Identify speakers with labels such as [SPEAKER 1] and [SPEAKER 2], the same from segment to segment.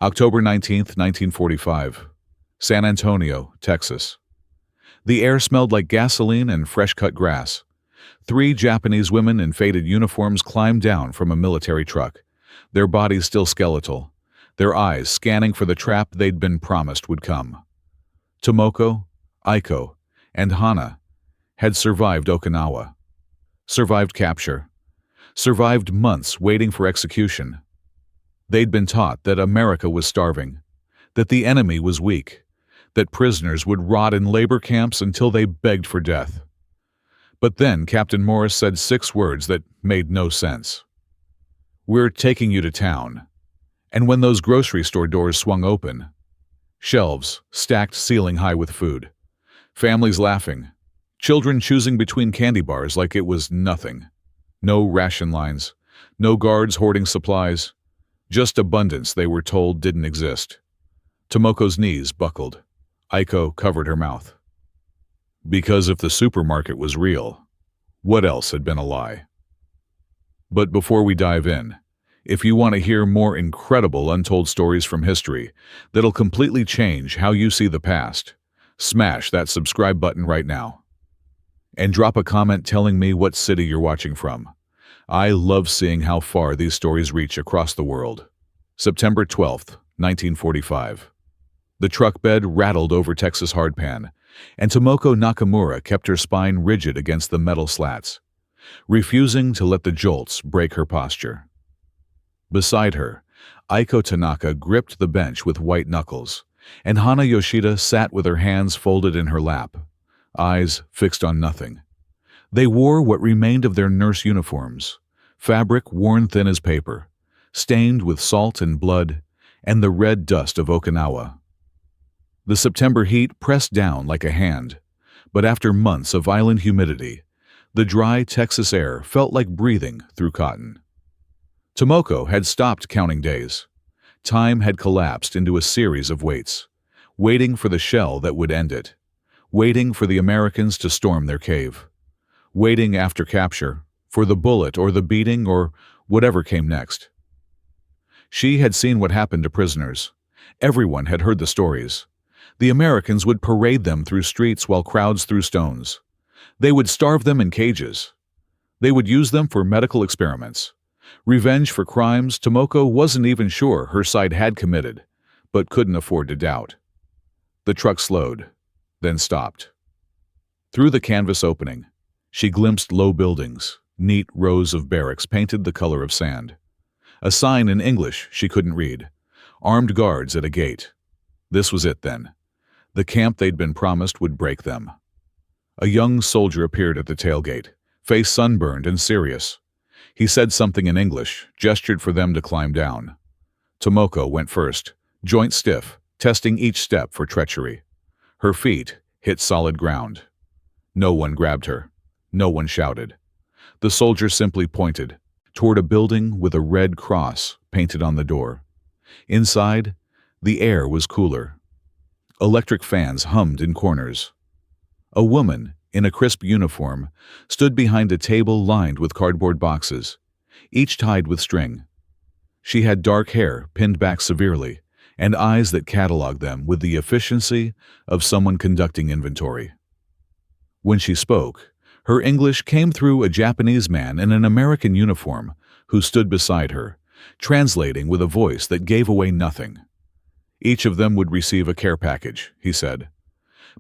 [SPEAKER 1] October 19th, 1945. San Antonio, Texas. The air smelled like gasoline and fresh-cut grass. 3 Japanese women in faded uniforms climbed down from a military truck, their bodies still skeletal, their eyes scanning for the trap they'd been promised would come. Tomoko, Aiko, and Hana had survived Okinawa, survived capture, survived months waiting for execution. They'd been taught that America was starving, that the enemy was weak, that prisoners would rot in labor camps until they begged for death. But then Captain Morris said 6 words that made no sense. "We're taking you to town." And when those grocery store doors swung open, shelves stacked ceiling high with food, families laughing, children choosing between candy bars like it was nothing. No ration lines, no guards hoarding supplies, just abundance they were told didn't exist. Tomoko's knees buckled. Aiko covered her mouth. Because if the supermarket was real, what else had been a lie? But before we dive in, if you want to hear more incredible untold stories from history that'll completely change how you see the past, smash that subscribe button right now. And drop a comment telling me what city you're watching from. I love seeing how far these stories reach across the world. September 12th, 1945. The truck bed rattled over Texas hardpan, and Tomoko Nakamura kept her spine rigid against the metal slats, refusing to let the jolts break her posture. Beside her, Aiko Tanaka gripped the bench with white knuckles, and Hana Yoshida sat with her hands folded in her lap, eyes fixed on nothing. They wore what remained of their nurse uniforms, fabric worn thin as paper, stained with salt and blood and the red dust of Okinawa. The September heat pressed down like a hand, but after months of violent humidity, the dry Texas air felt like breathing through cotton. Tomoko had stopped counting days. Time had collapsed into a series of waits, waiting for the shell that would end it, waiting for the Americans to storm their cave, waiting after capture for the bullet or the beating or whatever came next. She had seen what happened to prisoners. Everyone had heard the stories. The Americans would parade them through streets while crowds threw stones. They would starve them in cages. They would use them for medical experiments. Revenge for crimes Tomoko wasn't even sure her side had committed, but couldn't afford to doubt. The truck slowed, then stopped. Through the canvas opening, she glimpsed low buildings, neat rows of barracks painted the color of sand. A sign in English she couldn't read. Armed guards at a gate. This was it then. The camp they'd been promised would break them. A young soldier appeared at the tailgate, face sunburned and serious. He said something in English, gestured for them to climb down. Tomoko went first, joints stiff, testing each step for treachery. Her feet hit solid ground. No one grabbed her. No one shouted. The soldier simply pointed toward a building with a red cross painted on the door. Inside, the air was cooler. Electric fans hummed in corners. A woman, in a crisp uniform, stood behind a table lined with cardboard boxes, each tied with string. She had dark hair pinned back severely and eyes that cataloged them with the efficiency of someone conducting inventory. When she spoke, her English came through a Japanese man in an American uniform who stood beside her, translating with a voice that gave away nothing. Each of them would receive a care package, he said.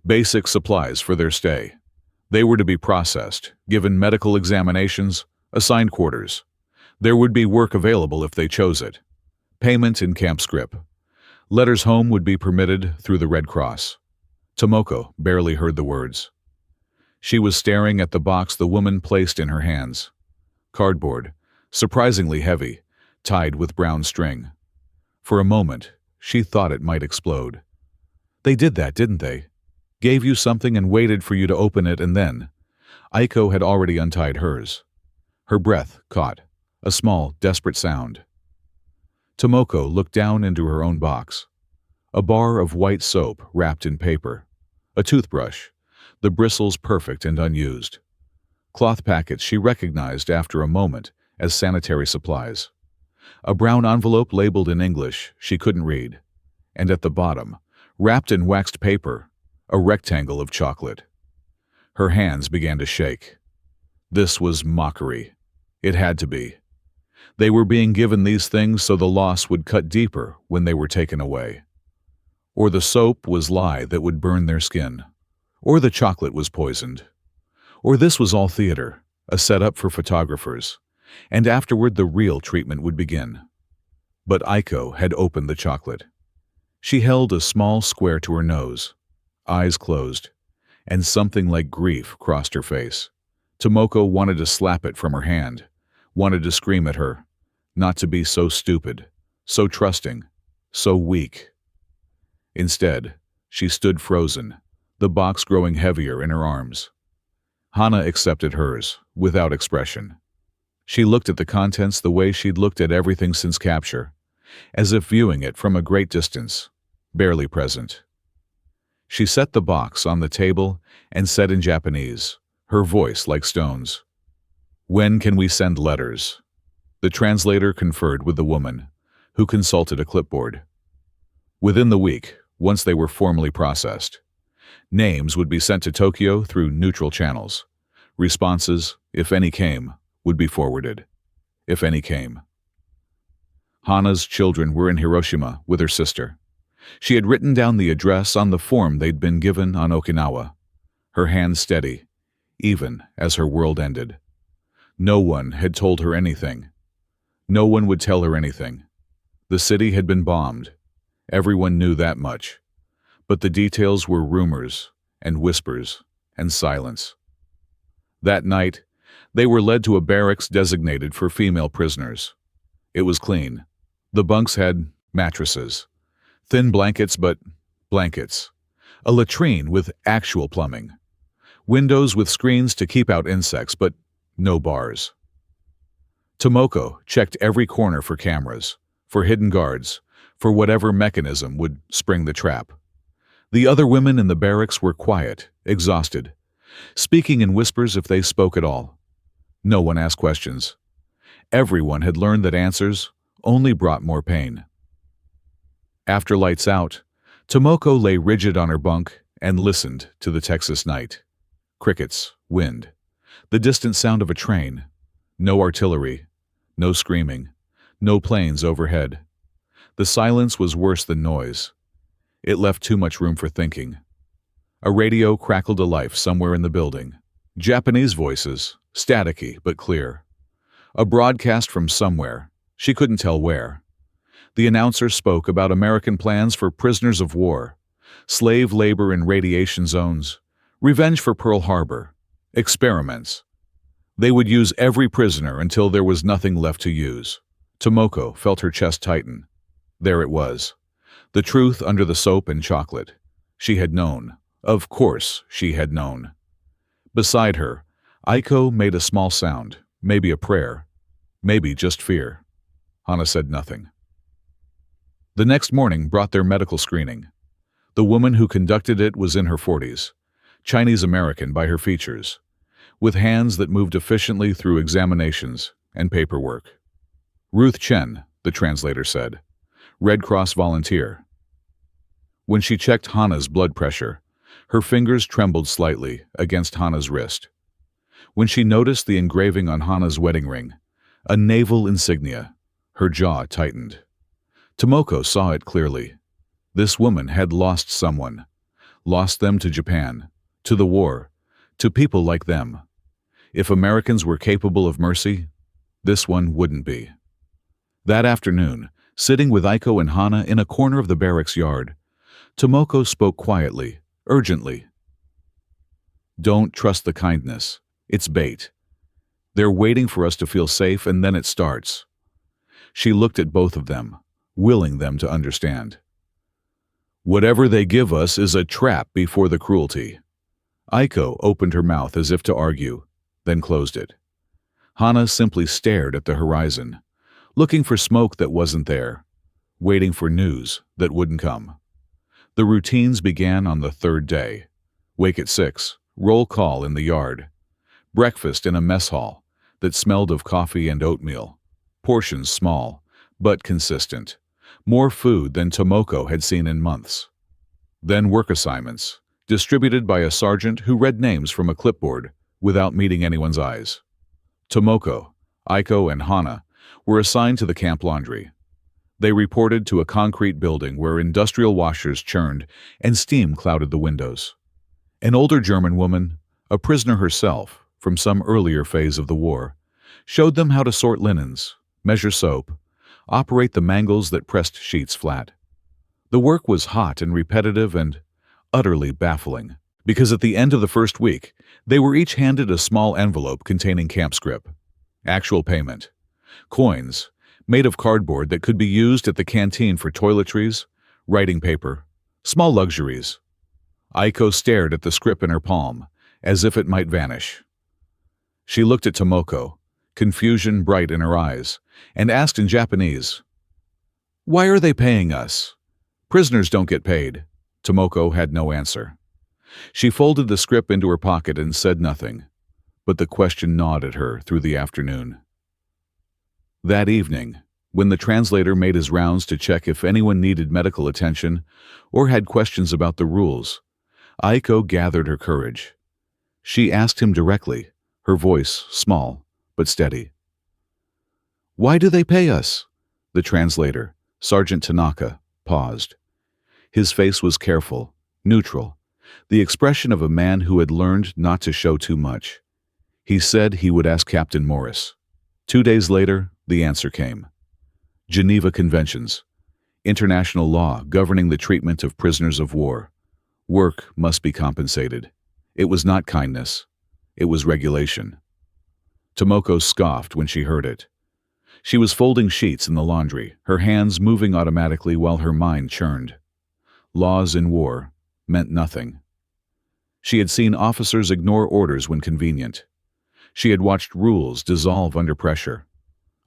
[SPEAKER 1] Basic supplies for their stay. They were to be processed, given medical examinations, assigned quarters. There would be work available if they chose it. Payment in camp scrip. Letters home would be permitted through the Red Cross. Tomoko barely heard the words. She was staring at the box the woman placed in her hands. Cardboard, surprisingly heavy, tied with brown string. For a moment, she thought it might explode. They did that, didn't they? Gave you something and waited for you to open it and then. Aiko had already untied hers. Her breath caught, a small, desperate sound. Tomoko looked down into her own box. A bar of white soap wrapped in paper. A toothbrush, the bristles perfect and unused. Cloth packets she recognized after a moment as sanitary supplies. A brown envelope labeled in English she couldn't read, and at the bottom, wrapped in waxed paper, a rectangle of chocolate. Her hands began to shake. This was mockery. It had to be. They were being given these things so the loss would cut deeper when they were taken away. Or the soap was lye that would burn their skin. Or the chocolate was poisoned. Or this was all theater, a setup for photographers, and afterward the real treatment would begin. But Aiko had opened the chocolate. She held a small square to her nose, eyes closed, and something like grief crossed her face. Tomoko wanted to slap it from her hand, wanted to scream at her, not to be so stupid, so trusting, so weak. Instead, she stood frozen, the box growing heavier in her arms. Hana accepted hers, without expression. She looked at the contents the way she'd looked at everything since capture, as if viewing it from a great distance, barely present. She set the box on the table and said in Japanese, her voice like stones, "When can we send letters?" The translator conferred with the woman, who consulted a clipboard. Within the week, once they were formally processed, names would be sent to Tokyo through neutral channels. Responses, if any came, would be forwarded, if any came. Hana's children were in Hiroshima with her sister. She had written down the address on the form they'd been given on Okinawa, her hand steady, even as her world ended. No one had told her anything. No one would tell her anything. The city had been bombed. Everyone knew that much. But the details were rumors and whispers and silence. That night, they were led to a barracks designated for female prisoners. It was clean. The bunks had mattresses, thin blankets, but blankets, a latrine with actual plumbing, windows with screens to keep out insects, but no bars. Tomoko checked every corner for cameras, for hidden guards, for whatever mechanism would spring the trap. The other women in the barracks were quiet, exhausted, speaking in whispers if they spoke at all. No one asked questions. Everyone had learned that answers only brought more pain. After lights out, Tomoko lay rigid on her bunk and listened to the Texas night. Crickets, wind, the distant sound of a train, no artillery, no screaming, no planes overhead. The silence was worse than noise. It left too much room for thinking. A radio crackled to life somewhere in the building. Japanese voices, staticky but clear. A broadcast from somewhere, she couldn't tell where. The announcer spoke about American plans for prisoners of war, slave labor in radiation zones, revenge for Pearl Harbor, experiments. They would use every prisoner until there was nothing left to use. Tomoko felt her chest tighten. There it was. The truth under the soap and chocolate. She had known. Of course she had known. Beside her, Aiko made a small sound, maybe a prayer, maybe just fear. Hana said nothing. The next morning brought their medical screening. The woman who conducted it was in her 40s, Chinese-American by her features, with hands that moved efficiently through examinations and paperwork. Ruth Chen, the translator said, Red Cross volunteer. When she checked Hana's blood pressure, her fingers trembled slightly against Hana's wrist. When she noticed the engraving on Hana's wedding ring, a naval insignia, her jaw tightened. Tomoko saw it clearly. This woman had lost someone, lost them to Japan, to the war, to people like them. If Americans were capable of mercy, this one wouldn't be. That afternoon, sitting with Aiko and Hana in a corner of the barracks yard, Tomoko spoke quietly, urgently. Don't trust the kindness. It's bait. They're waiting for us to feel safe, and then it starts. She looked at both of them, willing them to understand. Whatever they give us is a trap before the cruelty. Aiko opened her mouth as if to argue, then closed it. Hana simply stared at the horizon, looking for smoke that wasn't there, waiting for news that wouldn't come. The routines began on the third day. Wake at 6, roll call in the yard. Breakfast in a mess hall that smelled of coffee and oatmeal, portions small, but consistent. More food than Tomoko had seen in months. Then work assignments, distributed by a sergeant who read names from a clipboard without meeting anyone's eyes. Tomoko, Aiko, and Hana were assigned to the camp laundry. They reported to a concrete building where industrial washers churned and steam clouded the windows. An older German woman, a prisoner herself from some earlier phase of the war, showed them how to sort linens, measure soap, operate the mangles that pressed sheets flat. The work was hot and repetitive and utterly baffling, because at the end of the first week, they were each handed a small envelope containing camp scrip, actual payment, coins made of cardboard that could be used at the canteen for toiletries, writing paper, small luxuries. Aiko stared at the scrip in her palm, as if it might vanish. She looked at Tomoko, confusion bright in her eyes, and asked in Japanese, "Why are they paying us? Prisoners don't get paid." Tomoko had no answer. She folded the scrip into her pocket and said nothing, but the question gnawed at her through the afternoon. That evening, when the translator made his rounds to check if anyone needed medical attention or had questions about the rules, Aiko gathered her courage. She asked him directly, her voice small but steady. "Why do they pay us?" The translator, Sergeant Tanaka, paused. His face was careful, neutral, the expression of a man who had learned not to show too much. He said he would ask Captain Morris. 2 days later, the answer came. Geneva Conventions, international law governing the treatment of prisoners of war. Work must be compensated. It was not kindness. It was regulation. Tomoko scoffed when she heard it. She was folding sheets in the laundry, her hands moving automatically while her mind churned. Laws in war meant nothing. She had seen officers ignore orders when convenient. She had watched rules dissolve under pressure.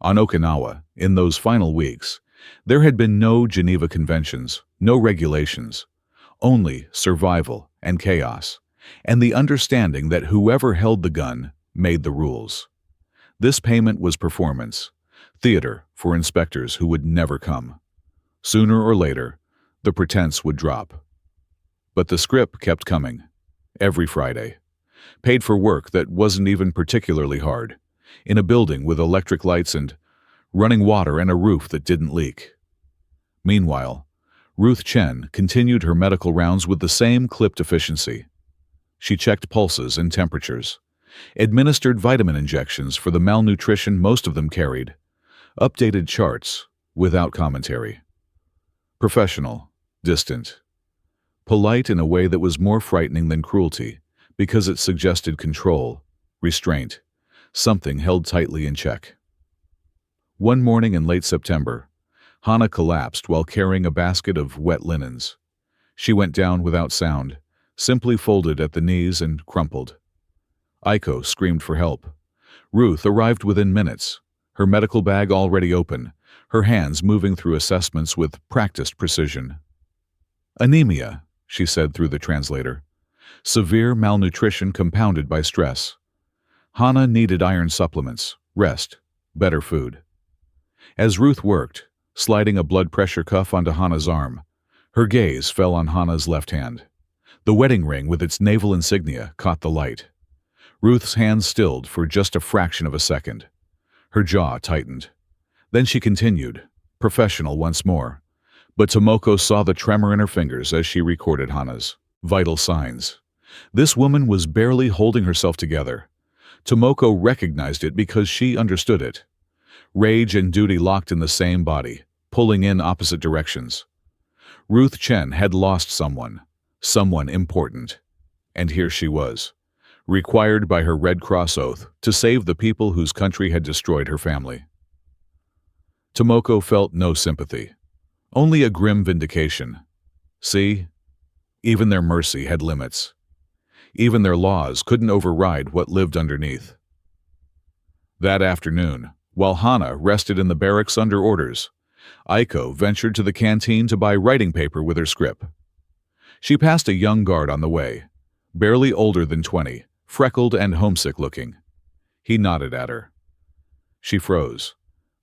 [SPEAKER 1] On Okinawa, in those final weeks, there had been no Geneva Conventions, no regulations, only survival and chaos, and the understanding that whoever held the gun made the rules. This payment was performance, theater for inspectors who would never come. Sooner or later, the pretense would drop. But the scrip kept coming, every Friday, paid for work that wasn't even particularly hard, in a building with electric lights and running water and a roof that didn't leak. Meanwhile, Ruth Chen continued her medical rounds with the same clipped efficiency. She checked pulses and temperatures, administered vitamin injections for the malnutrition most of them carried, updated charts without commentary. Professional, distant, polite in a way that was more frightening than cruelty because it suggested control, restraint, something held tightly in check. One morning in late September, Hana collapsed while carrying a basket of wet linens. She went down without sound, simply folded at the knees and crumpled. Aiko screamed for help. Ruth arrived within minutes, her medical bag already open, her hands moving through assessments with practiced precision. "Anemia," she said through the translator. "Severe malnutrition compounded by stress. Hana needed iron supplements, rest, better food." As Ruth worked, sliding a blood pressure cuff onto Hana's arm, her gaze fell on Hana's left hand. The wedding ring with its naval insignia caught the light. Ruth's hand stilled for just a fraction of a second. Her jaw tightened. Then she continued, professional once more. But Tomoko saw the tremor in her fingers as she recorded Hana's vital signs. This woman was barely holding herself together. Tomoko recognized it because she understood it. Rage and duty locked in the same body, pulling in opposite directions. Ruth Chen had lost someone important. And here she was, required by her Red Cross oath to save the people whose country had destroyed her family. Tomoko felt no sympathy, only a grim vindication. See, even their mercy had limits. Even their laws couldn't override what lived underneath. That afternoon, while Hana rested in the barracks under orders, Aiko ventured to the canteen to buy writing paper with her scrip. She passed a young guard on the way, barely older than 20, freckled and homesick looking. He nodded at her. She froze,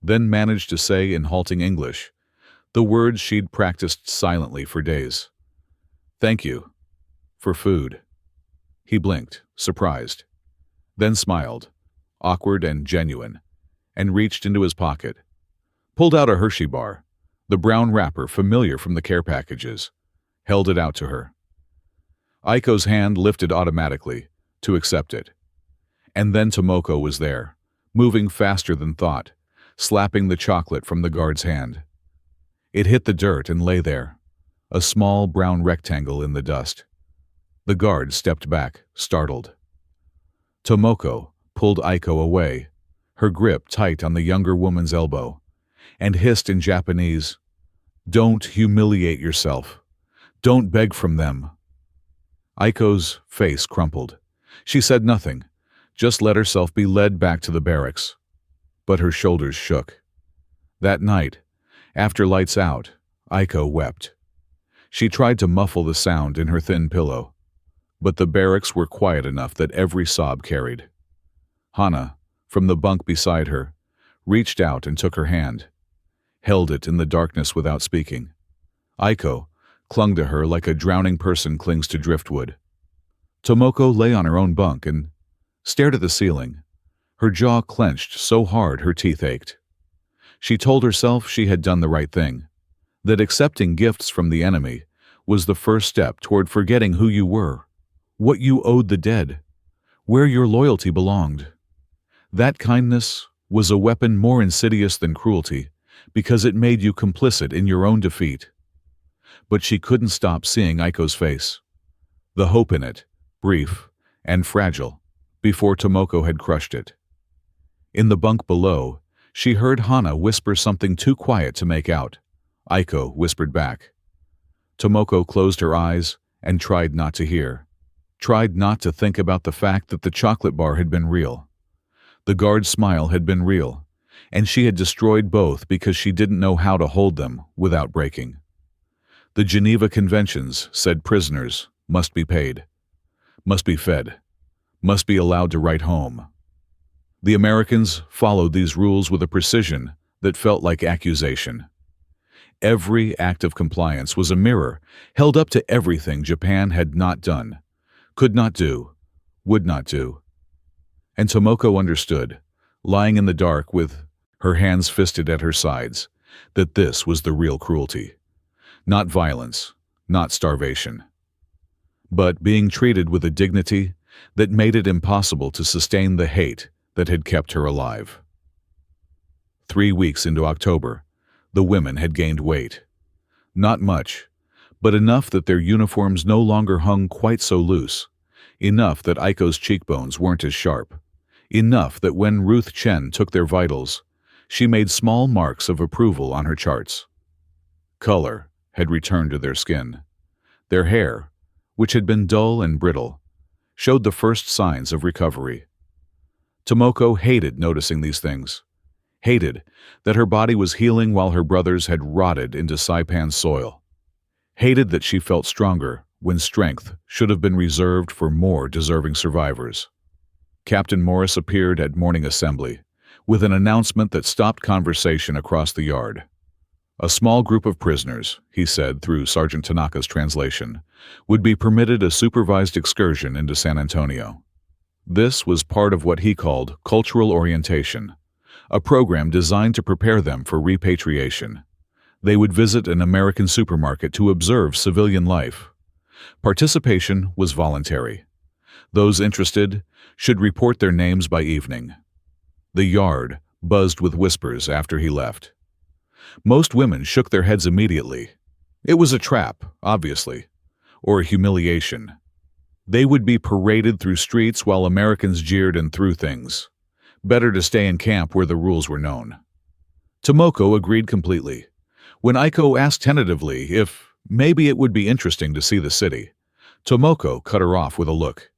[SPEAKER 1] then managed to say in halting English the words she'd practiced silently for days. "Thank you. For food." He blinked, surprised, then smiled, awkward and genuine, and reached into his pocket, pulled out a Hershey bar, the brown wrapper familiar from the care packages, held it out to her. Aiko's hand lifted automatically to accept it. And then Tomoko was there, moving faster than thought, slapping the chocolate from the guard's hand. It hit the dirt and lay there, a small brown rectangle in the dust. The guard stepped back, startled. Tomoko pulled Aiko away, her grip tight on the younger woman's elbow, and hissed in Japanese, "Don't humiliate yourself. Don't beg from them." Aiko's face crumpled. She said nothing, just let herself be led back to the barracks. But her shoulders shook. That night, after lights out, Aiko wept. She tried to muffle the sound in her thin pillow, but the barracks were quiet enough that every sob carried. Hana, from the bunk beside her, reached out and took her hand, held it in the darkness without speaking. Aiko clung to her like a drowning person clings to driftwood. Tomoko lay on her own bunk and stared at the ceiling, her jaw clenched so hard her teeth ached. She told herself she had done the right thing, that accepting gifts from the enemy was the first step toward forgetting who you were, what you owed the dead, where your loyalty belonged. That kindness was a weapon more insidious than cruelty because it made you complicit in your own defeat. But she couldn't stop seeing Aiko's face, the hope in it, brief and fragile, before Tomoko had crushed it. In the bunk below, she heard Hana whisper something too quiet to make out. Aiko whispered back. Tomoko closed her eyes and tried not to hear, tried not to think about the fact that the chocolate bar had been real. The guard's smile had been real, and she had destroyed both because she didn't know how to hold them without breaking. The Geneva Conventions said prisoners must be paid, must be fed, must be allowed to write home. The Americans followed these rules with a precision that felt like accusation. Every act of compliance was a mirror held up to everything Japan had not done, could not do, would not do. And Tomoko understood, lying in the dark with her hands fisted at her sides, that this was the real cruelty. Not violence, not starvation, but being treated with a dignity that made it impossible to sustain the hate that had kept her alive. 3 weeks into October, the women had gained weight. Not much, but enough that their uniforms no longer hung quite so loose, enough that Aiko's cheekbones weren't as sharp, enough that when Ruth Chen took their vitals, she made small marks of approval on her charts. Color had returned to their skin. Their hair, which had been dull and brittle, showed the first signs of recovery. Tomoko hated noticing these things, hated that her body was healing while her brothers had rotted into Saipan's soil, hated that she felt stronger when strength should have been reserved for more deserving survivors. Captain Morris appeared at morning assembly with an announcement that stopped conversation across the yard. A small group of prisoners, he said through Sergeant Tanaka's translation, would be permitted a supervised excursion into San Antonio. This was part of what he called cultural orientation, a program designed to prepare them for repatriation. They would visit an American supermarket to observe civilian life. Participation was voluntary. Those interested should report their names by evening. The yard buzzed with whispers after he left. Most women shook their heads immediately. It was a trap, obviously, or a humiliation. They would be paraded through streets while Americans jeered and threw things. Better to stay in camp where the rules were known. Tomoko agreed completely. When Aiko asked tentatively if maybe it would be interesting to see the city, Tomoko cut her off with a look.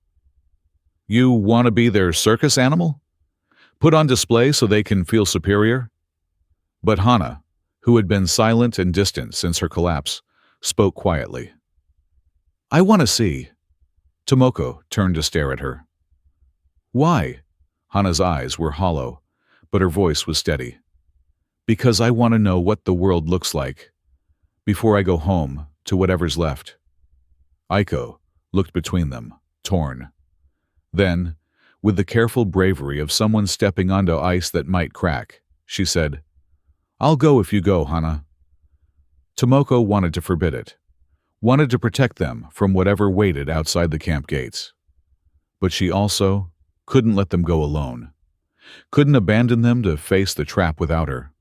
[SPEAKER 1] "You want to be their circus animal? Put on display so they can feel superior?" But Hana, who had been silent and distant since her collapse, spoke quietly. "I want to see." Tomoko turned to stare at her. "Why?" Hana's eyes were hollow, but her voice was steady. Because I want to know what the world looks like before I go home to whatever's left. Aiko looked between them, torn. Then, with the careful bravery of someone stepping onto ice that might crack, she said, "I'll go if you go, Hana." Tomoko wanted to forbid it, wanted to protect them from whatever waited outside the camp gates. But she also couldn't let them go alone, couldn't abandon them to face the trap without her.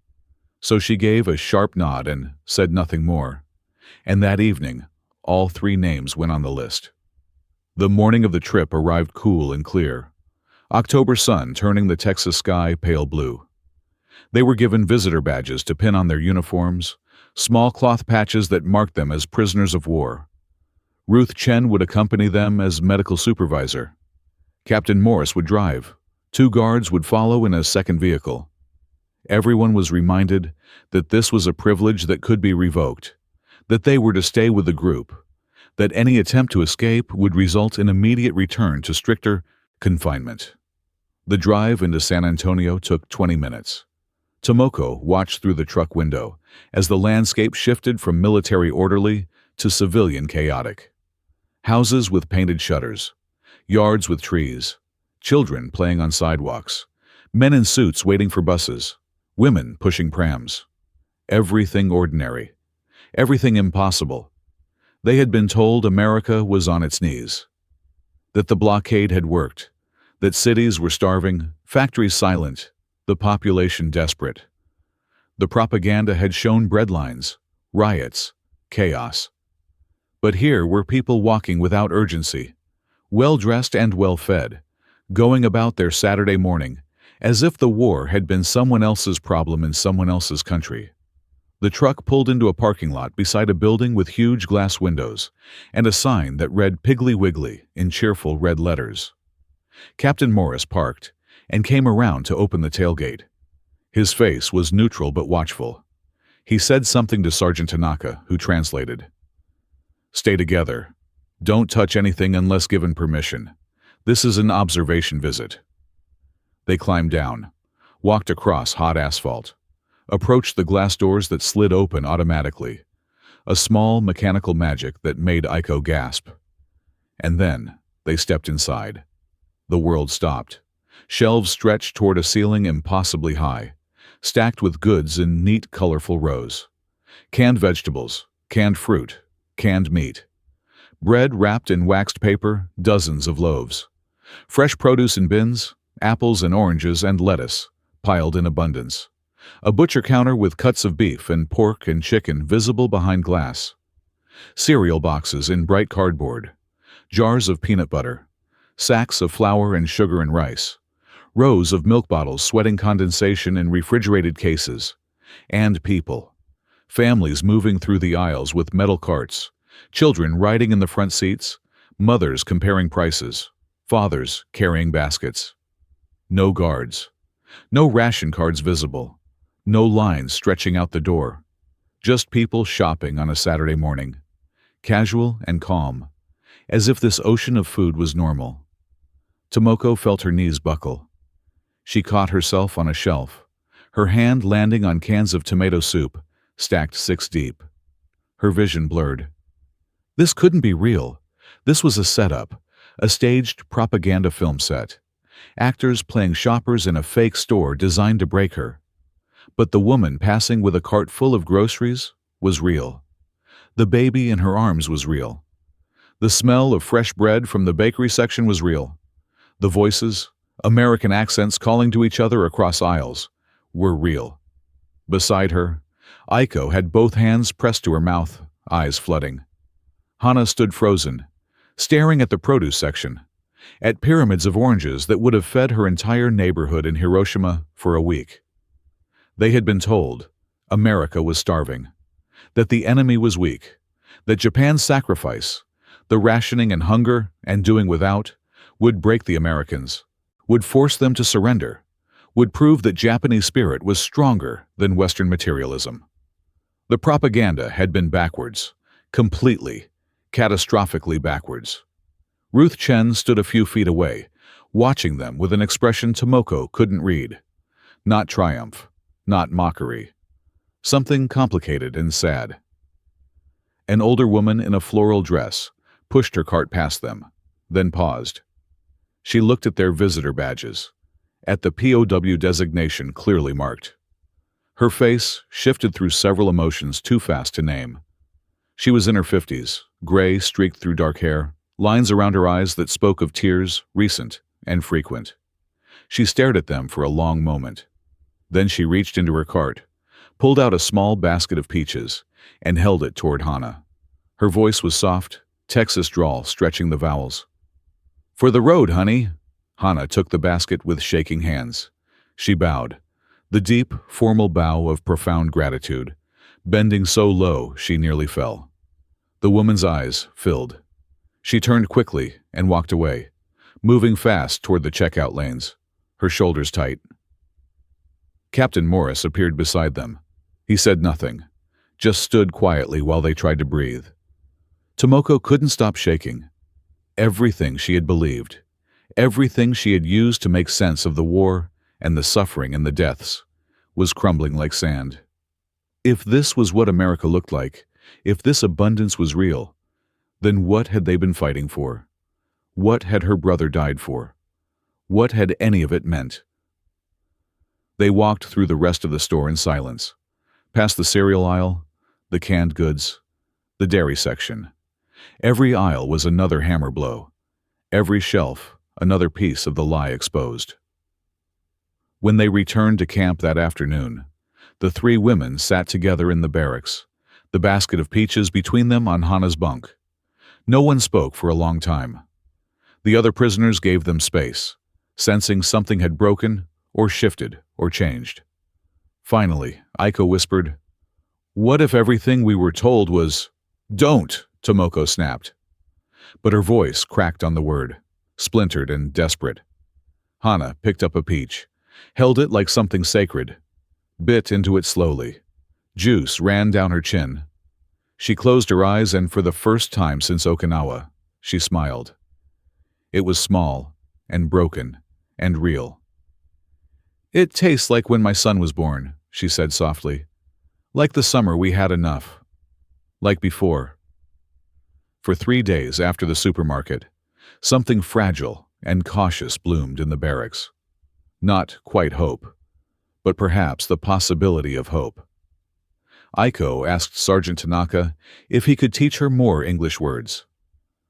[SPEAKER 1] So she gave a sharp nod and said nothing more. And that evening, all 3 names went on the list. The morning of the trip arrived cool and clear, October sun turning the Texas sky pale blue. They were given visitor badges to pin on their uniforms, small cloth patches that marked them as prisoners of war. Ruth Chen would accompany them as medical supervisor. Captain Morris would drive. 2 guards would follow in a second vehicle. Everyone was reminded that this was a privilege that could be revoked, that they were to stay with the group, that any attempt to escape would result in immediate return to stricter confinement. The drive into San Antonio took 20 minutes. Tomoko watched through the truck window as the landscape shifted from military orderly to civilian chaotic. Houses with painted shutters, yards with trees, children playing on sidewalks, men in suits waiting for buses, women pushing prams. Everything ordinary, everything impossible. They had been told America was on its knees, that the blockade had worked, that cities were starving, factories silent, the population desperate. The propaganda had shown breadlines, riots, chaos. But here were people walking without urgency, well-dressed and well-fed, going about their Saturday morning, as if the war had been someone else's problem in someone else's country. The truck pulled into a parking lot beside a building with huge glass windows and a sign that read Piggly Wiggly in cheerful red letters. Captain Morris parked and came around to open the tailgate. His face was neutral but watchful. He said something to Sergeant Tanaka, who translated. "Stay together. Don't touch anything unless given permission. This is an observation visit." They climbed down, walked across hot asphalt, approached the glass doors that slid open automatically, a small mechanical magic that made Aiko gasp. And then they stepped inside. The world stopped. Shelves stretched toward a ceiling impossibly high, stacked with goods in neat, colorful rows. Canned vegetables, canned fruit, canned meat. Bread wrapped in waxed paper, dozens of loaves. Fresh produce in bins, apples and oranges and lettuce, piled in abundance. A butcher counter with cuts of beef and pork and chicken visible behind glass. Cereal boxes in bright cardboard. Jars of peanut butter. Sacks of flour and sugar and rice. Rows of milk bottles sweating condensation in refrigerated cases. And people. Families moving through the aisles with metal carts. Children riding in the front seats. Mothers comparing prices. Fathers carrying baskets. No guards. No ration cards visible. No lines stretching out the door. Just people shopping on a Saturday morning. Casual and calm, as if this ocean of food was normal. Tomoko felt her knees buckle. She caught herself on a shelf, her hand landing on cans of tomato soup, stacked 6 deep. Her vision blurred. This couldn't be real. This was a setup, a staged propaganda film set. Actors playing shoppers in a fake store designed to break her. But the woman passing with a cart full of groceries was real. The baby in her arms was real. The smell of fresh bread from the bakery section was real. The voices, American accents calling to each other across aisles, were real. Beside her, Aiko had both hands pressed to her mouth, eyes flooding. Hana stood frozen, staring at the produce section, at pyramids of oranges that would have fed her entire neighborhood in Hiroshima for a week. They had been told America was starving, that the enemy was weak, that Japan's sacrifice, the rationing and hunger and doing without, would break the Americans, would force them to surrender, would prove that Japanese spirit was stronger than Western materialism. The propaganda had been backwards, completely, catastrophically backwards. Ruth Chen stood a few feet away, watching them with an expression Tomoko couldn't read. Not triumph, not mockery. Something complicated and sad. An older woman in a floral dress pushed her cart past them, then paused. She looked at their visitor badges, at the POW designation clearly marked. Her face shifted through several emotions too fast to name. She was in her 50s, gray streaked through dark hair, lines around her eyes that spoke of tears, recent and frequent. She stared at them for a long moment. Then she reached into her cart, pulled out a small basket of peaches, and held it toward Hannah. Her voice was soft, Texas drawl stretching the vowels. "For the road, honey." Hannah took the basket with shaking hands. She bowed, the deep, formal bow of profound gratitude, bending so low she nearly fell. The woman's eyes filled. She turned quickly and walked away, moving fast toward the checkout lanes, her shoulders tight. Captain Morris appeared beside them. He said nothing, just stood quietly while they tried to breathe. Tomoko couldn't stop shaking. Everything she had believed, everything she had used to make sense of the war and the suffering and the deaths, was crumbling like sand. If this was what America looked like, if this abundance was real, then what had they been fighting for? What had her brother died for? What had any of it meant? They walked through the rest of the store in silence, past the cereal aisle, the canned goods, the dairy section. Every aisle was another hammer blow, every shelf another piece of the lie exposed. When they returned to camp that afternoon, the three women sat together in the barracks, the basket of peaches between them on Hannah's bunk. No one spoke for a long time. The other prisoners gave them space, sensing something had broken or shifted or changed. Finally, Aiko whispered, "What if everything we were told was—" "Don't!" Tomoko snapped. But her voice cracked on the word, splintered and desperate. Hannah picked up a peach, held it like something sacred, bit into it slowly. Juice ran down her chin. She closed her eyes and for the first time since Okinawa, she smiled. It was small and broken and real. "It tastes like when my son was born," she said softly. "Like the summer we had enough. Like before." For 3 days after the supermarket, something fragile and cautious bloomed in the barracks. Not quite hope, but perhaps the possibility of hope. Aiko asked Sergeant Tanaka if he could teach her more English words.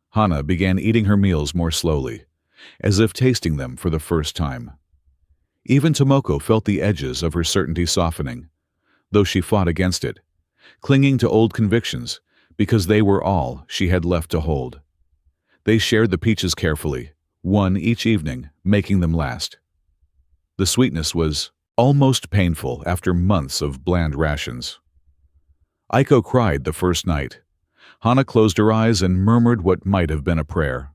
[SPEAKER 1] Hannah began eating her meals more slowly, as if tasting them for the first time. Even Tomoko felt the edges of her certainty softening, though she fought against it, clinging to old convictions because they were all she had left to hold. They shared the peaches carefully, one each evening, making them last. The sweetness was almost painful after months of bland rations. Aiko cried the first night. Hannah closed her eyes and murmured what might have been a prayer.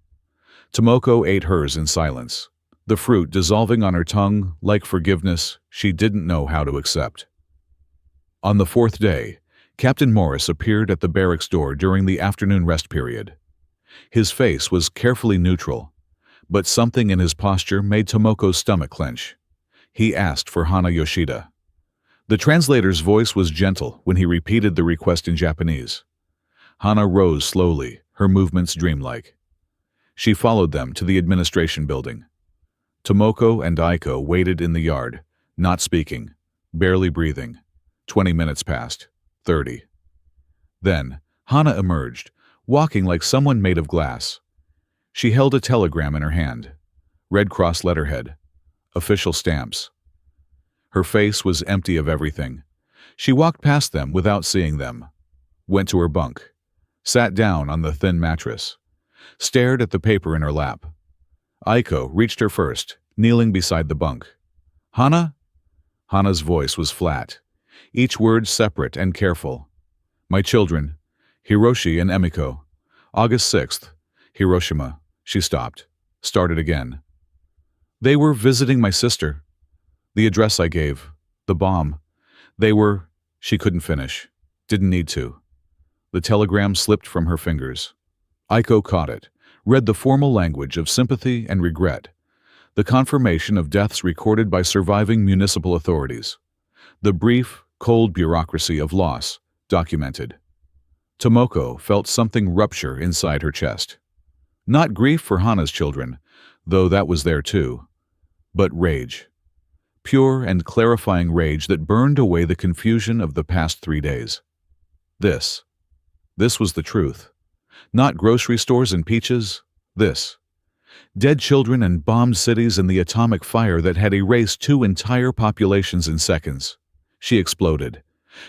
[SPEAKER 1] Tomoko ate hers in silence, the fruit dissolving on her tongue like forgiveness she didn't know how to accept. On the 4th day, Captain Morris appeared at the barracks door during the afternoon rest period. His face was carefully neutral, but something in his posture made Tomoko's stomach clench. He asked for Hana Yoshida. The translator's voice was gentle when he repeated the request in Japanese. Hana rose slowly, her movements dreamlike. She followed them to the administration building. Tomoko and Aiko waited in the yard, not speaking, barely breathing. 20 minutes passed, 30. Then, Hana emerged, walking like someone made of glass. She held a telegram in her hand, Red Cross letterhead, official stamps. Her face was empty of everything. She walked past them without seeing them, went to her bunk, sat down on the thin mattress, stared at the paper in her lap. Aiko reached her first, kneeling beside the bunk. "Hana?" Hana's voice was flat, each word separate and careful. "My children, Hiroshi and Emiko. August 6th, Hiroshima." She stopped, started again. "They were visiting my sister. The address I gave, the bomb. They were—" She couldn't finish, didn't need to. The telegram slipped from her fingers. Aiko caught it, read the formal language of sympathy and regret, the confirmation of deaths recorded by surviving municipal authorities. The brief, cold bureaucracy of loss, documented. Tomoko felt something rupture inside her chest. Not grief for Hana's children, though that was there too, but rage. Pure and clarifying rage that burned away the confusion of the past 3 days. This was the truth. Not grocery stores and peaches, this. Dead children and bombed cities and the atomic fire that had erased 2 entire populations in seconds. She exploded,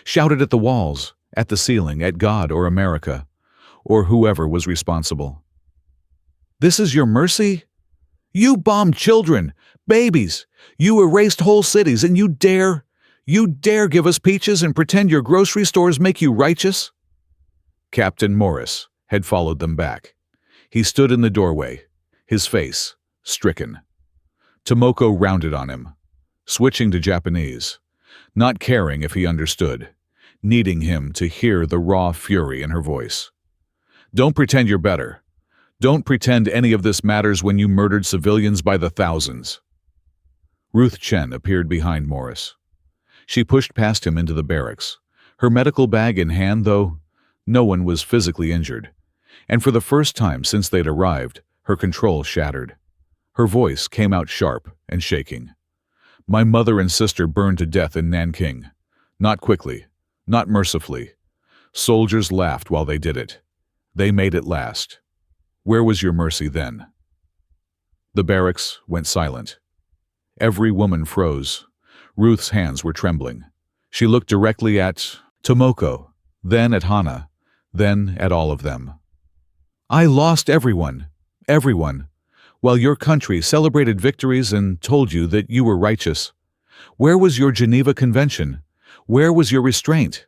[SPEAKER 1] shouted at the walls, at the ceiling, at God or America, or whoever was responsible. This is your mercy? You bombed children, babies. You erased whole cities, and you dare give us peaches and pretend your grocery stores make you righteous? Captain Morris had followed them back. He stood in the doorway, his face stricken. Tomoko rounded on him, switching to Japanese, not caring if he understood, needing him to hear the raw fury in her voice. Don't pretend you're better. Don't pretend any of this matters when you murdered civilians by the thousands. Ruth Chen appeared behind Morris. She pushed past him into the barracks, her medical bag in hand, though no one was physically injured. And for the first time since they'd arrived, her control shattered. Her voice came out sharp and shaking. My mother and sister burned to death in Nanking. Not quickly, not mercifully. Soldiers laughed while they did it. They made it last. Where was your mercy then? The barracks went silent. Every woman froze. Ruth's hands were trembling. She looked directly at Tomoko, then at Hana, then at all of them. I lost everyone, while your country celebrated victories and told you that you were righteous. Where was your Geneva Convention? Where was your restraint?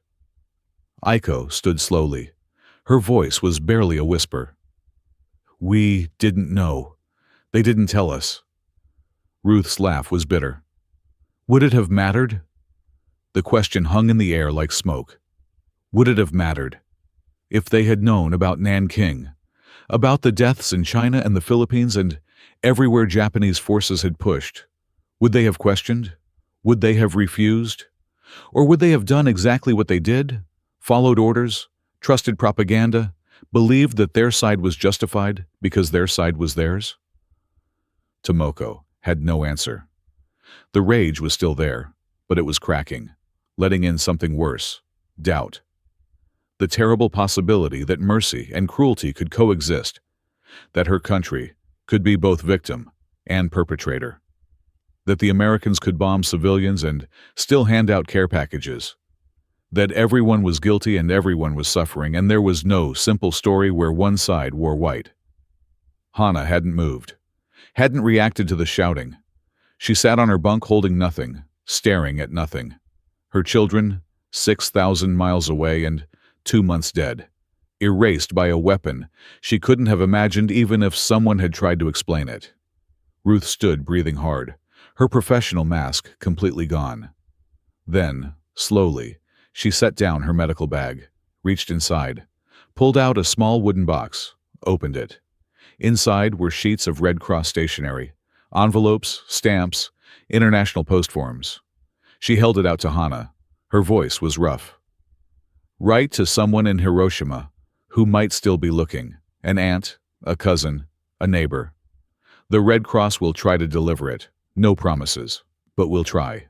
[SPEAKER 1] Aiko stood slowly. Her voice was barely a whisper. We didn't know. They didn't tell us. Ruth's laugh was bitter. Would it have mattered? The question hung in the air like smoke. Would it have mattered? If they had known about Nanking, about the deaths in China and the Philippines and everywhere Japanese forces had pushed, would they have questioned? Would they have refused? Or would they have done exactly what they did? Followed orders, trusted propaganda, believed that their side was justified because their side was theirs? Tomoko had no answer. The rage was still there, but it was cracking, letting in something worse, doubt. The terrible possibility that mercy and cruelty could coexist, that her country could be both victim and perpetrator, that the Americans could bomb civilians and still hand out care packages, that everyone was guilty and everyone was suffering, and there was no simple story where one side wore white. Hana hadn't moved, hadn't reacted to the shouting. She sat on her bunk holding nothing, staring at nothing. Her children, 6,000 miles away and 2 months dead, erased by a weapon she couldn't have imagined even if someone had tried to explain it. Ruth stood breathing hard, her professional mask completely gone. Then, slowly, she set down her medical bag, reached inside, pulled out a small wooden box, opened it. Inside were sheets of Red Cross stationery, envelopes, stamps, international post forms. She held it out to Hana. Her voice was rough. Write to someone in Hiroshima who might still be looking, an aunt, a cousin, a neighbor. The Red Cross will try to deliver it. No promises, but we'll try.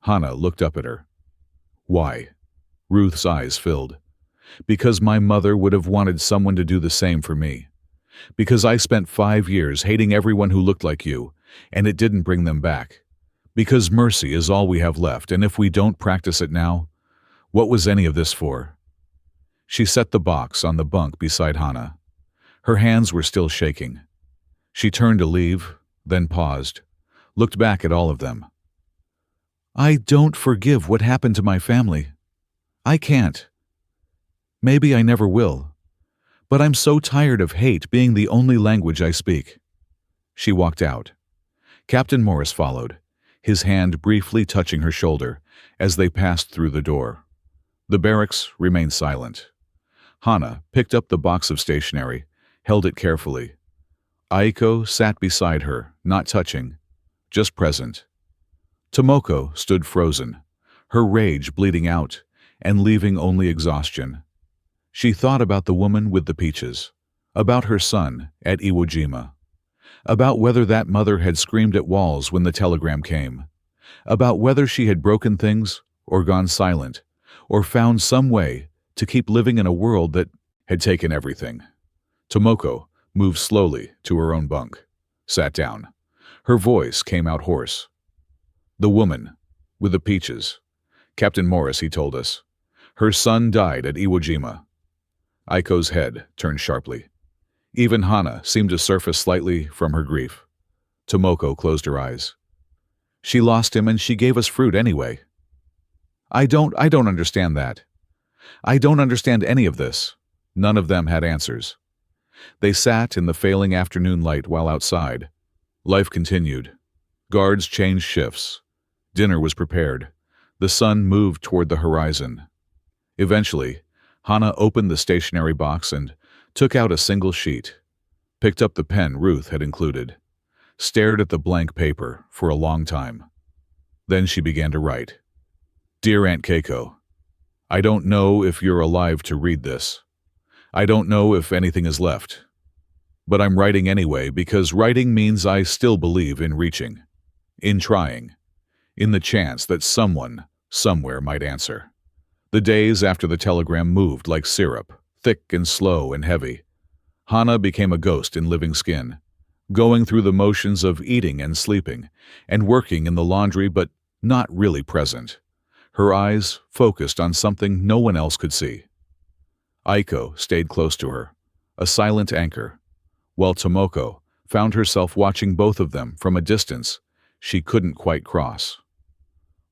[SPEAKER 1] Hana looked up at her. Why? Ruth's eyes filled. Because my mother would have wanted someone to do the same for me. Because I spent 5 years hating everyone who looked like you, and it didn't bring them back. Because mercy is all we have left, and if we don't practice it now, what was any of this for? She set the box on the bunk beside Hana. Her hands were still shaking. She turned to leave, then paused, looked back at all of them. I don't forgive what happened to my family. I can't. Maybe I never will. But I'm so tired of hate being the only language I speak. She walked out. Captain Morris followed, his hand briefly touching her shoulder as they passed through the door. The barracks remained silent. Hana picked up the box of stationery, held it carefully. Aiko sat beside her, not touching, just present. Tomoko stood frozen, her rage bleeding out and leaving only exhaustion. She thought about the woman with the peaches, about her son at Iwo Jima, about whether that mother had screamed at walls when the telegram came, about whether she had broken things or gone silent, or found some way to keep living in a world that had taken everything. Tomoko moved slowly to her own bunk, sat down. Her voice came out hoarse. The woman with the peaches. Captain Morris, he told us. Her son died at Iwo Jima. Aiko's head turned sharply. Even Hana seemed to surface slightly from her grief. Tomoko closed her eyes. She lost him and she gave us fruit anyway. I don't understand that. I don't understand any of this. None of them had answers. They sat in the failing afternoon light while outside. Life continued. Guards changed shifts. Dinner was prepared. The sun moved toward the horizon. Eventually, Hana opened the stationery box and took out a single sheet, picked up the pen Ruth had included, stared at the blank paper for a long time. Then she began to write. Dear Aunt Keiko, I don't know if you're alive to read this. I don't know if anything is left. But I'm writing anyway because writing means I still believe in reaching, in trying, in the chance that someone, somewhere might answer. The days after the telegram moved like syrup, thick and slow and heavy. Hana became a ghost in living skin, going through the motions of eating and sleeping, and working in the laundry but not really present. Her eyes focused on something no one else could see. Aiko stayed close to her, a silent anchor, while Tomoko found herself watching both of them from a distance she couldn't quite cross.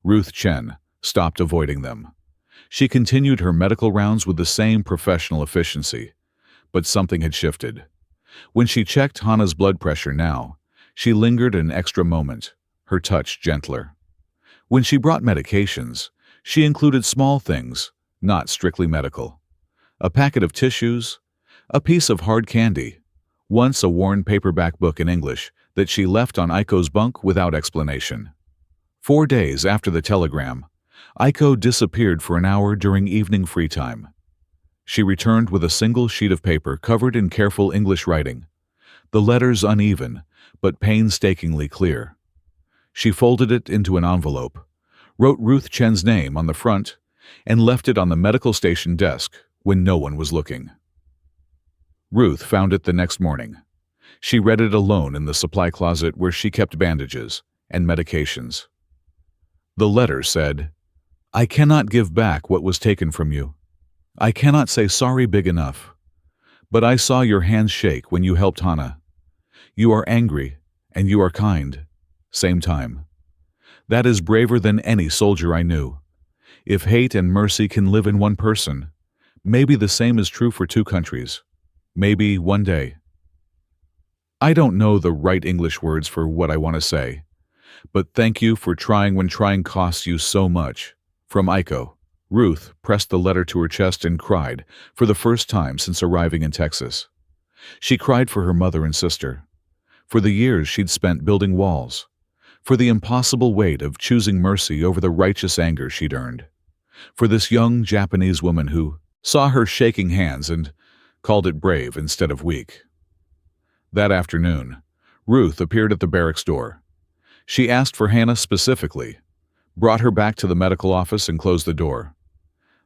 [SPEAKER 1] Ruth Chen stopped avoiding them. She continued her medical rounds with the same professional efficiency, but something had shifted. When she checked Hana's blood pressure now, she lingered an extra moment, her touch gentler. When she brought medications, she included small things, not strictly medical. A packet of tissues, a piece of hard candy, once a worn paperback book in English that she left on Aiko's bunk without explanation. 4 days after the telegram, Aiko disappeared for an hour during evening free time. She returned with a single sheet of paper covered in careful English writing, the letters uneven but painstakingly clear. She folded it into an envelope, wrote Ruth Chen's name on the front, and left it on the medical station desk when no one was looking. Ruth found it the next morning. She read it alone in the supply closet where she kept bandages and medications. The letter said, I cannot give back what was taken from you. I cannot say sorry big enough. But I saw your hands shake when you helped Hana. You are angry and you are kind. Same time. That is braver than any soldier I knew. If hate and mercy can live in one person, maybe the same is true for 2 countries. Maybe one day. I don't know the right English words for what I want to say, but thank you for trying when trying costs you so much. From Aiko. Ruth pressed the letter to her chest and cried for the first time since arriving in Texas. She cried for her mother and sister, for the years she'd spent building walls, for the impossible weight of choosing mercy over the righteous anger she'd earned, for this young Japanese woman who saw her shaking hands and called it brave instead of weak. That afternoon, Ruth appeared at the barracks door. She asked for Hana specifically, brought her back to the medical office and closed the door.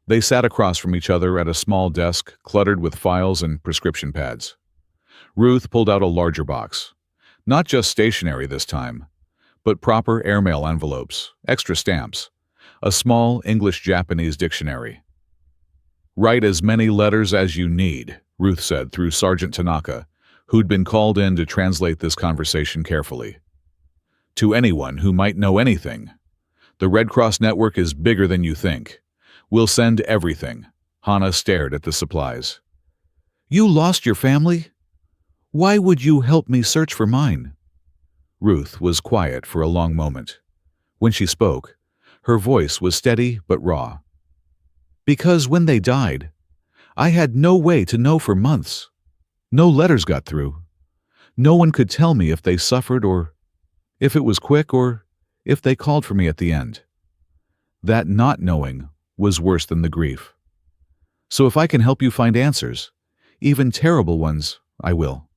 [SPEAKER 1] They sat across from each other at a small desk cluttered with files and prescription pads. Ruth pulled out a larger box, not just stationery this time, but proper airmail envelopes, extra stamps, a small English-Japanese dictionary. Write as many letters as you need, Ruth said through Sergeant Tanaka, who'd been called in to translate this conversation carefully. To anyone who might know anything, the Red Cross network is bigger than you think. We'll send everything. Hana stared at the supplies. You lost your family? Why would you help me search for mine? Ruth was quiet for a long moment. When she spoke, her voice was steady but raw. Because when they died, I had no way to know for months. No letters got through. No one could tell me if they suffered or if it was quick or if they called for me at the end. That not knowing was worse than the grief. So if I can help you find answers, even terrible ones, I will.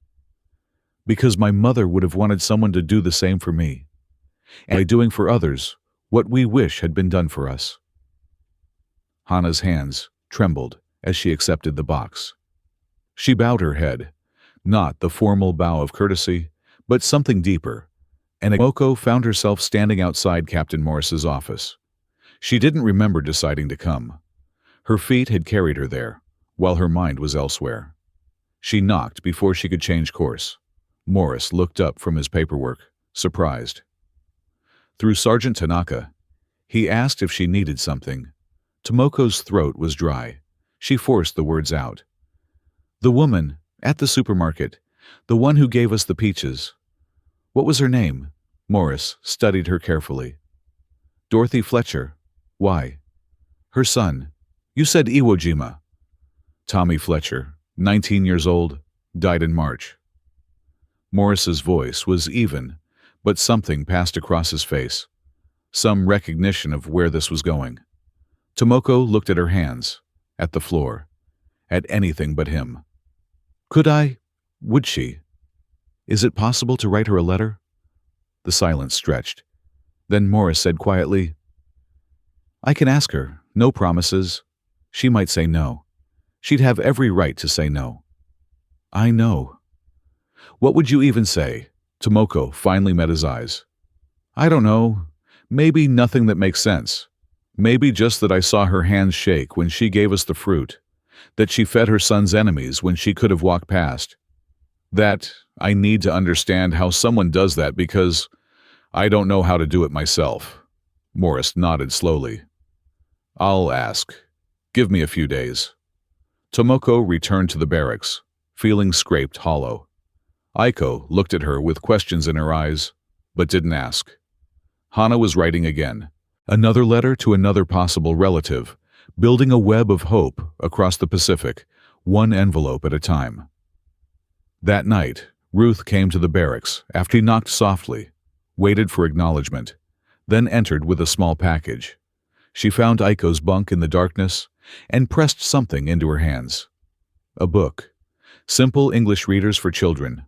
[SPEAKER 1] Because my mother would have wanted someone to do the same for me, and by doing for others what we wish had been done for us. Hannah's hands trembled as she accepted the box. She bowed her head, not the formal bow of courtesy, but something deeper, and Tomoko found herself standing outside Captain Morris's office. She didn't remember deciding to come. Her feet had carried her there, while her mind was elsewhere. She knocked before she could change course. Morris looked up from his paperwork, surprised. Through Sergeant Tanaka, he asked if she needed something. Tomoko's throat was dry. She forced the words out. The woman, at the supermarket, the one who gave us the peaches. What was her name? Morris studied her carefully. Dorothy Fletcher. Why? Her son. You said Iwo Jima. Tommy Fletcher, 19 years old, died in March. Morris's voice was even, but something passed across his face. Some recognition of where this was going. Tomoko looked at her hands, at the floor, at anything but him. Would she? Is it possible to write her a letter? The silence stretched. Then Morris said quietly, I can ask her, no promises. She might say no. She'd have every right to say no. I know. What would you even say? Tomoko finally met his eyes. I don't know. Maybe nothing that makes sense. Maybe just that I saw her hands shake when she gave us the fruit, that she fed her son's enemies when she could have walked past. That I need to understand how someone does that because I don't know how to do it myself. Morris nodded slowly. I'll ask. Give me a few days. Tomoko returned to the barracks, feeling scraped hollow. Aiko looked at her with questions in her eyes, but didn't ask. Hana was writing again. Another letter to another possible relative, building a web of hope across the Pacific, one envelope at a time. That night, Ruth came to the barracks after he knocked softly, waited for acknowledgement, then entered with a small package. She found Aiko's bunk in the darkness and pressed something into her hands. A book. Simple English readers for children.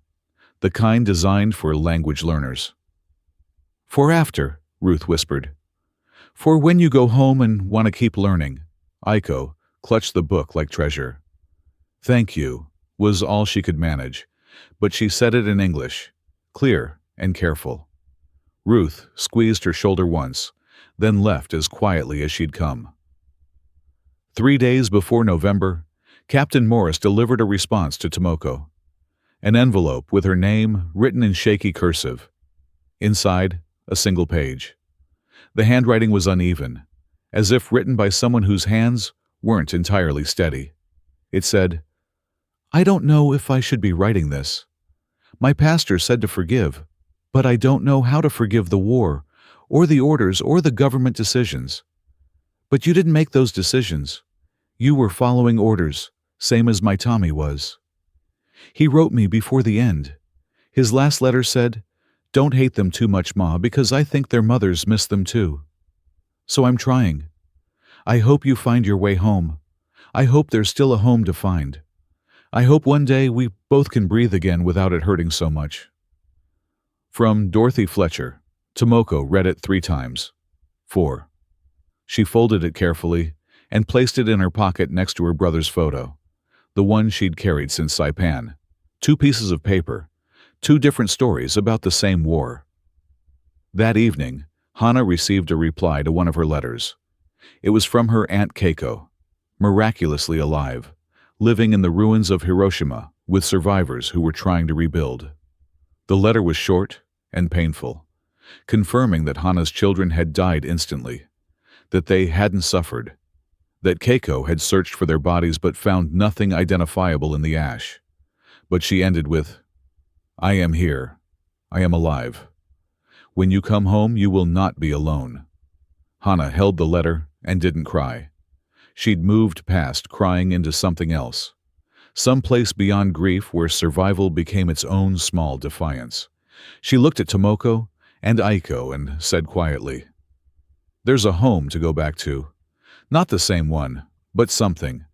[SPEAKER 1] The kind designed for language learners. For after, Ruth whispered. For when you go home and want to keep learning. Aiko clutched the book like treasure. Thank you, was all she could manage, but she said it in English, clear and careful. Ruth squeezed her shoulder once, then left as quietly as she'd come. 3 days before November, Captain Morris delivered a response to Tomoko. An envelope with her name written in shaky cursive. Inside, a single page. The handwriting was uneven, as if written by someone whose hands weren't entirely steady. It said, I don't know if I should be writing this. My pastor said to forgive, but I don't know how to forgive the war, or the orders, or the government decisions. But you didn't make those decisions. You were following orders, same as my Tommy was. He wrote me before the end. His last letter said, Don't hate them too much, Ma, because I think their mothers miss them too. So I'm trying. I hope you find your way home. I hope there's still a home to find. I hope one day we both can breathe again without it hurting so much. From Dorothy Fletcher. Tomoko read it 3 times. 4. She folded it carefully and placed it in her pocket next to her brother's photo, the one she'd carried since Saipan. 2 pieces of paper, 2 different stories about the same war. That evening, Hana received a reply to one of her letters. It was from her Aunt Keiko, miraculously alive, living in the ruins of Hiroshima with survivors who were trying to rebuild. The letter was short and painful, confirming that Hana's children had died instantly, that they hadn't suffered, that Keiko had searched for their bodies but found nothing identifiable in the ash. But she ended with, I am here. I am alive. When you come home, you will not be alone. Hana held the letter and didn't cry. She'd moved past crying into something else, some place beyond grief where survival became its own small defiance. She looked at Tomoko and Aiko and said quietly, There's a home to go back to. Not the same one, but something.